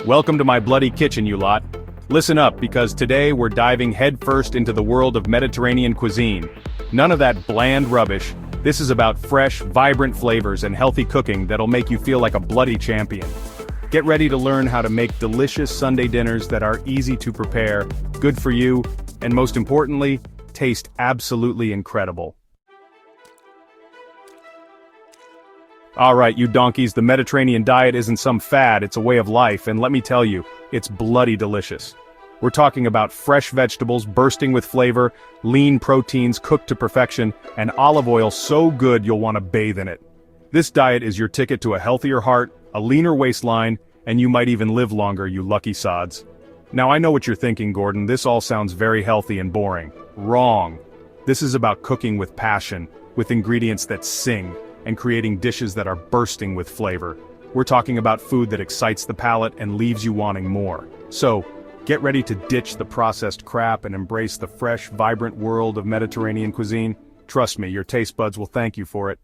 Welcome to my bloody kitchen, you lot. Listen up, because today we're diving headfirst into the world of Mediterranean cuisine. None of that bland rubbish. This is about fresh, vibrant flavors and healthy cooking that'll make you feel like a bloody champion. Get ready to learn how to make delicious Sunday dinners that are easy to prepare, good for you, and most importantly, taste absolutely incredible. Alright, you donkeys, the Mediterranean diet isn't some fad, it's a way of life, and let me tell you, it's bloody delicious. We're talking about fresh vegetables bursting with flavor, lean proteins cooked to perfection, and olive oil so good you'll want to bathe in it. This diet is your ticket to a healthier heart, a leaner waistline, and you might even live longer, you lucky sods. Now I know what you're thinking, Gordon, this all sounds very healthy and boring. Wrong. This is about cooking with passion, with ingredients that sing, and creating dishes that are bursting with flavor. We're talking about food that excites the palate and leaves you wanting more. So, get ready to ditch the processed crap and embrace the fresh, vibrant world of Mediterranean cuisine. Trust me, your taste buds will thank you for it.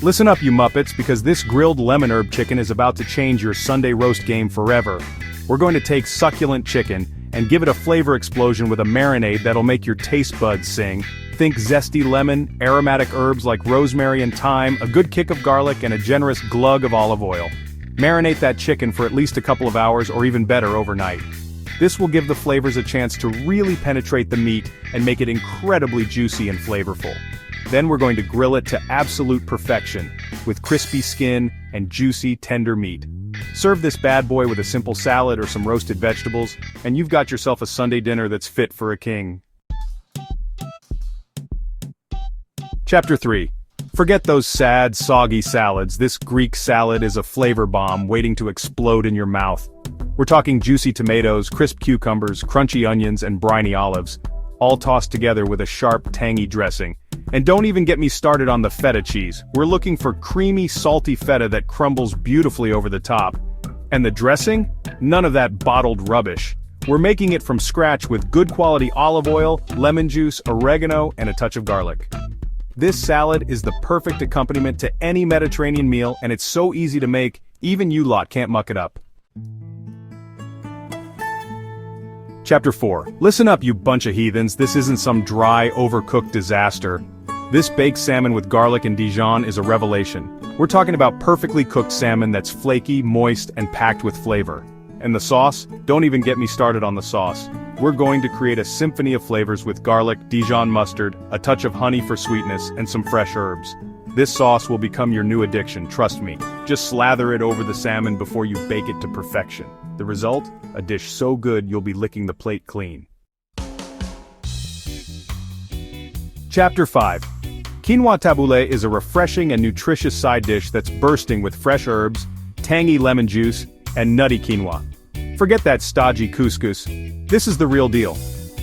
Listen up, you Muppets, because this grilled lemon herb chicken is about to change your Sunday roast game forever. We're going to take succulent chicken and give it a flavor explosion with a marinade that'll make your taste buds sing. Think zesty lemon, aromatic herbs like rosemary and thyme, a good kick of garlic, and a generous glug of olive oil. Marinate that chicken for at least a couple of hours or even better overnight. This will give the flavors a chance to really penetrate the meat and make it incredibly juicy and flavorful. Then we're going to grill it to absolute perfection, with crispy skin and juicy, tender meat. Serve this bad boy with a simple salad or some roasted vegetables, and you've got yourself a Sunday dinner that's fit for a king. Chapter 3. Forget those sad, soggy salads. This Greek salad is a flavor bomb waiting to explode in your mouth. We're talking juicy tomatoes, crisp cucumbers, crunchy onions, and briny olives, all tossed together with a sharp, tangy dressing. And don't even get me started on the feta cheese. We're looking for creamy, salty feta that crumbles beautifully over the top. And the dressing? None of that bottled rubbish. We're making it from scratch with good quality olive oil, lemon juice, oregano, and a touch of garlic. This salad is the perfect accompaniment to any Mediterranean meal, and it's so easy to make, even you lot can't muck it up. Chapter 4. Listen up, you bunch of heathens, this isn't some dry, overcooked disaster. This baked salmon with garlic and Dijon is a revelation. We're talking about perfectly cooked salmon that's flaky, moist, and packed with flavor. And the sauce? Don't even get me started on the sauce. We're going to create a symphony of flavors with garlic, Dijon mustard, a touch of honey for sweetness, and some fresh herbs. This sauce will become your new addiction, trust me. Just slather it over the salmon before you bake it to perfection. The result? A dish so good you'll be licking the plate clean. Chapter 5. Quinoa tabbouleh is a refreshing and nutritious side dish that's bursting with fresh herbs, tangy lemon juice, and nutty quinoa. Forget that stodgy couscous. This is the real deal.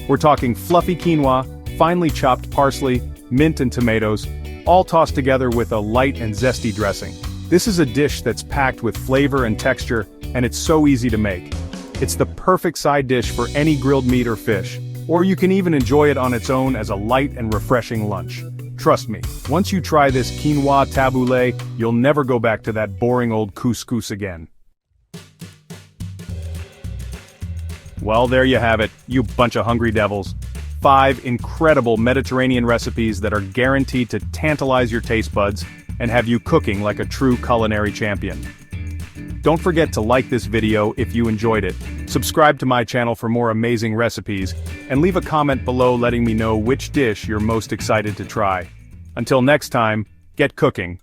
We're talking fluffy quinoa, finely chopped parsley, mint and tomatoes, all tossed together with a light and zesty dressing. This is a dish that's packed with flavor and texture, and it's so easy to make. It's the perfect side dish for any grilled meat or fish, or you can even enjoy it on its own as a light and refreshing lunch. Trust me, once you try this quinoa tabbouleh, you'll never go back to that boring old couscous again. Well, there you have it, you bunch of hungry devils. 5 incredible Mediterranean recipes that are guaranteed to tantalize your taste buds and have you cooking like a true culinary champion. Don't forget to like this video if you enjoyed it, subscribe to my channel for more amazing recipes, and leave a comment below letting me know which dish you're most excited to try. Until next time, get cooking.